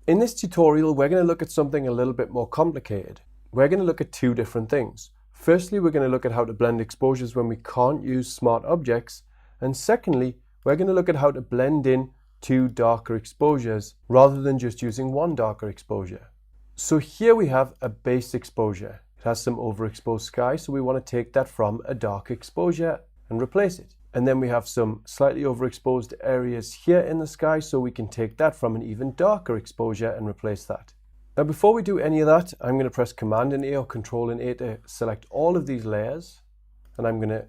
In this tutorial, we're going to look at something a little bit more complicated. We're going to look at two different things. Firstly, we're going to look at how to blend exposures when we can't use smart objects. And secondly, we're going to look at how to blend in two darker exposures rather than just using one darker exposure. So here we have a base exposure. It has some overexposed sky, so we want to take that from a dark exposure and replace it. And then we have some slightly overexposed areas here in the sky, so we can take that from an even darker exposure and replace that. Now before we do any of that, I'm going to press Command and A or Control and A to select all of these layers, and I'm going to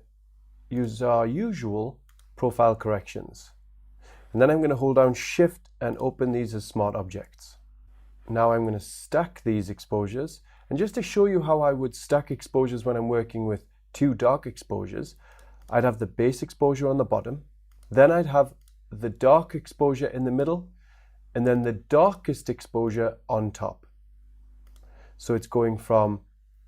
use our usual profile corrections. And then I'm going to hold down Shift and open these as smart objects. Now I'm going to stack these exposures, and just to show you how I would stack exposures when I'm working with two dark exposures, I'd have the base exposure on the bottom, then I'd have the dark exposure in the middle, and then the darkest exposure on top. So it's going from,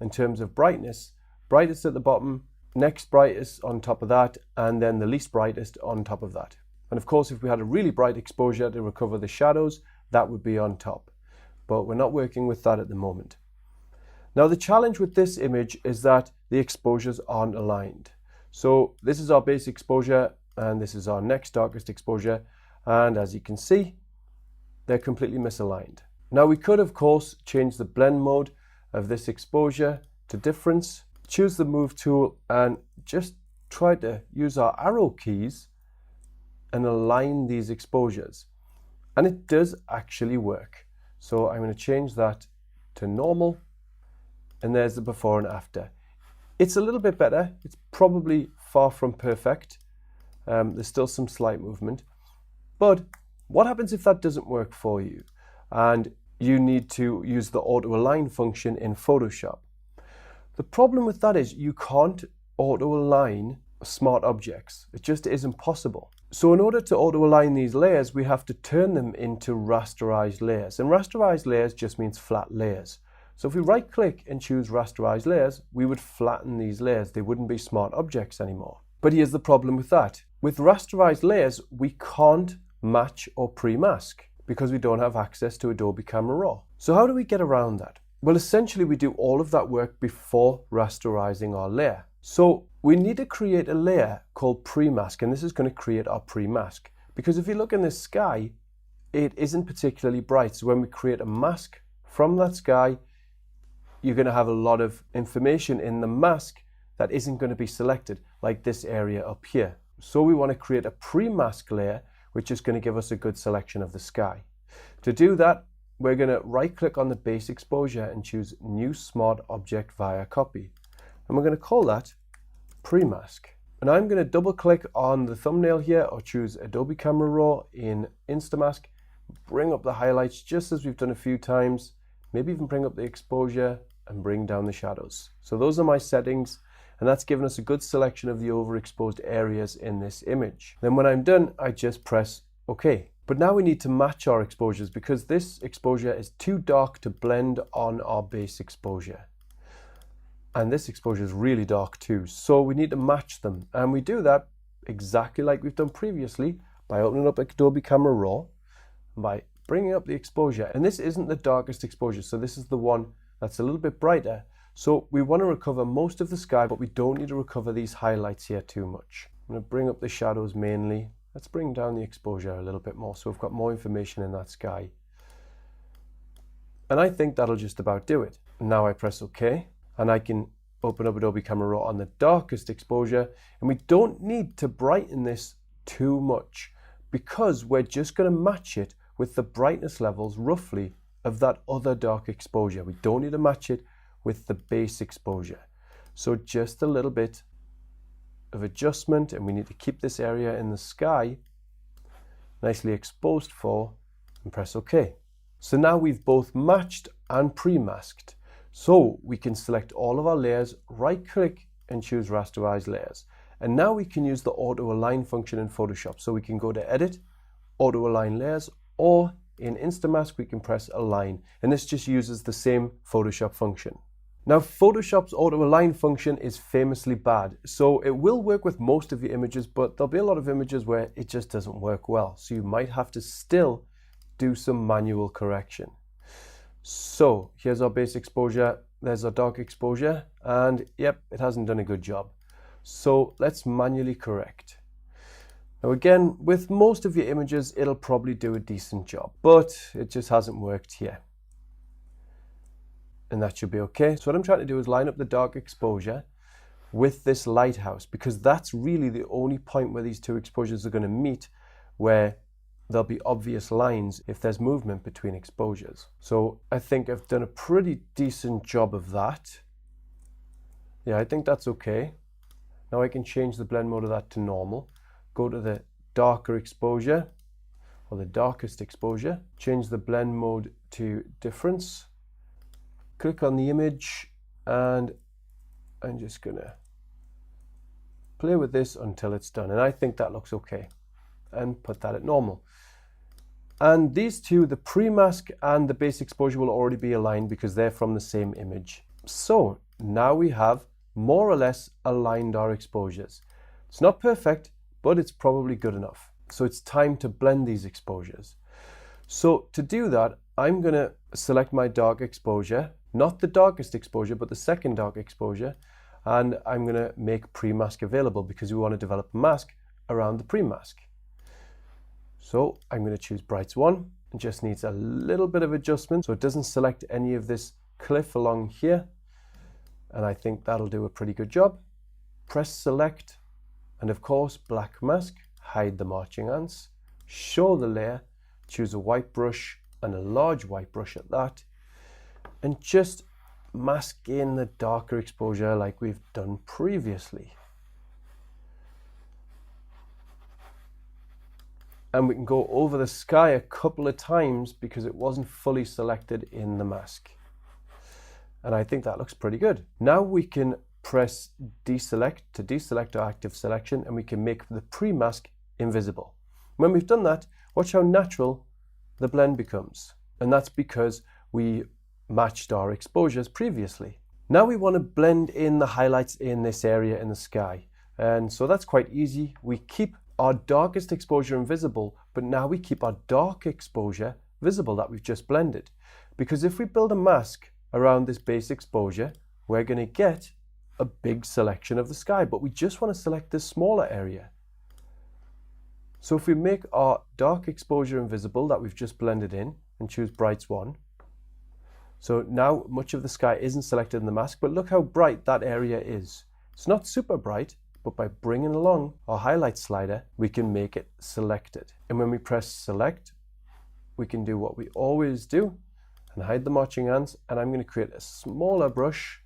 in terms of brightness, brightest at the bottom, next brightest on top of that, and then the least brightest on top of that. And of course, if we had a really bright exposure to recover the shadows, that would be on top. But we're not working with that at the moment. Now the challenge with this image is that the exposures aren't aligned. So this is our base exposure and this is our next darkest exposure, and as you can see, they're completely misaligned. Now we could of course change the blend mode of this exposure to difference, choose the move tool and just try to use our arrow keys and align these exposures, and it does actually work. So I'm going to change that to normal, and there's the before and after. It's a little bit better. It's probably far from perfect. There's still some slight movement. But what happens if that doesn't work for you and you need to use the auto align function in Photoshop? The problem with that is you can't auto align smart objects. It just isn't possible. So in order to auto align these layers, we have to turn them into rasterized layers. And rasterized layers just means flat layers. So if we right click and choose rasterized layers, we would flatten these layers. They wouldn't be smart objects anymore. But here's the problem with that. With rasterized layers, we can't match or pre-mask because we don't have access to Adobe Camera Raw. So how do we get around that? Well, essentially we do all of that work before rasterizing our layer. So we need to create a layer called pre-mask, and this is going to create our pre-mask. Because if you look in the sky, it isn't particularly bright. So when we create a mask from that sky, you're going to have a lot of information in the mask that isn't going to be selected, like this area up here. So we want to create a pre-mask layer, which is going to give us a good selection of the sky. To do that, we're going to right click on the base exposure and choose New Smart Object via Copy. And we're going to call that pre-mask. And I'm going to double click on the thumbnail here or choose Adobe Camera Raw in Instamask, bring up the highlights just as we've done a few times, maybe even bring up the exposure and bring down the shadows. So those are my settings, and that's given us a good selection of the overexposed areas in this image. Then when I'm done, I just press OK. But now we need to match our exposures because this exposure is too dark to blend on our base exposure. And this exposure is really dark too. So we need to match them. And we do that exactly like we've done previously by opening up Adobe Camera Raw, by bringing up the exposure. And this isn't the darkest exposure, so this is the one that's a little bit brighter. So we want to recover most of the sky, but we don't need to recover these highlights here too much. I'm going to bring up the shadows mainly. Let's bring down the exposure a little bit more so we've got more information in that sky. And I think that'll just about do it. Now I press OK, and I can open up Adobe Camera Raw on the darkest exposure, and we don't need to brighten this too much because we're just going to match it with the brightness levels roughly of that other dark exposure. We don't need to match it with the base exposure. So just a little bit of adjustment, and we need to keep this area in the sky nicely exposed for, and press OK. So now we've both matched and pre-masked. So we can select all of our layers, right click and choose rasterize layers. And now we can use the auto align function in Photoshop. So we can go to Edit, Auto Align Layers, or in Instamask we can press Align. And this just uses the same Photoshop function. Now Photoshop's auto align function is famously bad. So it will work with most of your images, but there'll be a lot of images where it just doesn't work well. So you might have to still do some manual correction. So here's our base exposure, there's our dark exposure, and yep, it hasn't done a good job. So let's manually correct. Now again, with most of your images, it'll probably do a decent job, but it just hasn't worked here. And that should be okay. So what I'm trying to do is line up the dark exposure with this lighthouse, because that's really the only point where these two exposures are going to meet, where there'll be obvious lines if there's movement between exposures. So I think I've done a pretty decent job of that. Yeah, I think that's okay. Now I can change the blend mode of that to normal. Go to the darker exposure, or the darkest exposure. Change the blend mode to difference. Click on the image, and I'm just gonna play with this until it's done. And I think that looks okay. And put that at normal. And these two, the pre-mask and the base exposure, will already be aligned because they're from the same image. So now we have more or less aligned our exposures. It's not perfect, but it's probably good enough. So it's time to blend these exposures. So to do that, I'm going to select my dark exposure, not the darkest exposure, but the second dark exposure. And I'm going to make pre-mask available because we want to develop a mask around the pre-mask. So I'm going to choose Brights 1. It just needs a little bit of adjustment so it doesn't select any of this cliff along here. And I think that'll do a pretty good job. Press select, and of course black mask, hide the marching ants, show the layer, choose a white brush, and a large white brush at that, and just mask in the darker exposure like we've done previously. And we can go over the sky a couple of times because it wasn't fully selected in the mask. And I think that looks pretty good. Now we can press deselect to deselect our active selection, and we can make the pre-mask invisible. When we've done that, watch how natural the blend becomes. And that's because we matched our exposures previously. Now we want to blend in the highlights in this area in the sky. And so that's quite easy. We keep our darkest exposure invisible, but now we keep our dark exposure visible that we've just blended. Because if we build a mask around this base exposure, we're going to get a big selection of the sky, but we just want to select this smaller area. So if we make our dark exposure invisible that we've just blended in and choose Brights 1, so now much of the sky isn't selected in the mask, but look how bright that area is. It's not super bright, but by bringing along our highlight slider, we can make it selected. And when we press select, we can do what we always do and hide the marching ants. And I'm going to create a smaller brush.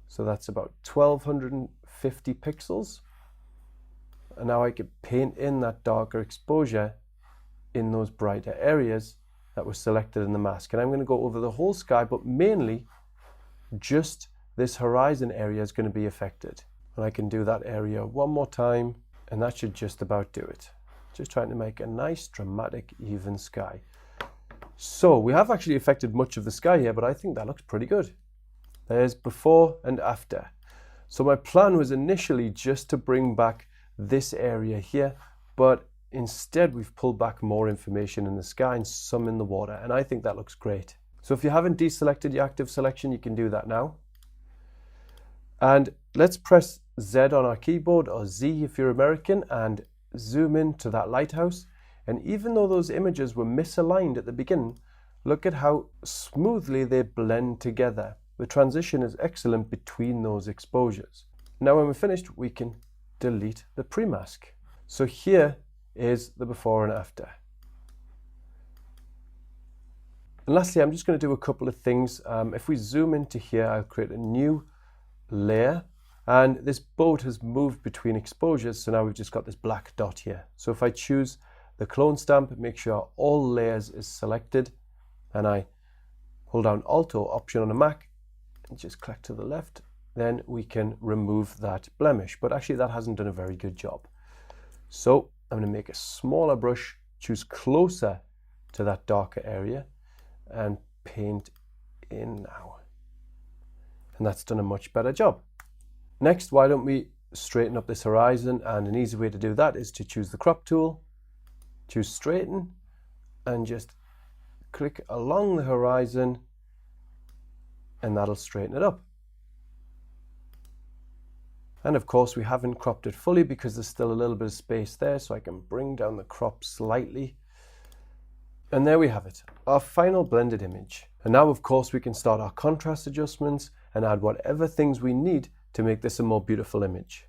So that's about 1250 pixels. And now I can paint in that darker exposure in those brighter areas that were selected in the mask. And I'm going to go over the whole sky, but mainly just this horizon area is going to be affected. And I can do that area one more time, and that should just about do it. Just trying to make a nice, dramatic, even sky. So we have actually affected much of the sky here, but I think that looks pretty good. There's before and after. So my plan was initially just to bring back this area here, but instead we've pulled back more information in the sky and some in the water, and I think that looks great. So if you haven't deselected your active selection, you can do that now. And let's press Z on our keyboard, or Z if you're American, and zoom in to that lighthouse. And even though those images were misaligned at the beginning, look at how smoothly they blend together. The transition is excellent between those exposures. Now when we're finished, we can delete the pre-mask. So here is the before and after. And lastly, I'm just going to do a couple of things. If we zoom into here, I'll create a new layer, and this boat has moved between exposures, so now we've just got this black dot here. So if I choose the clone stamp, make sure all layers is selected, and I hold down Alt or Option on a Mac and just click to the left, then we can remove that blemish. But actually that hasn't done a very good job. So I'm going to make a smaller brush, choose closer to that darker area, and paint in now. And that's done a much better job. Next, why don't we straighten up this horizon? And an easy way to do that is to choose the crop tool, choose straighten, and just click along the horizon, and that'll straighten it up. And of course we haven't cropped it fully because there's still a little bit of space there, so I can bring down the crop slightly. And there we have it, our final blended image. And now of course we can start our contrast adjustments and add whatever things we need to make this a more beautiful image.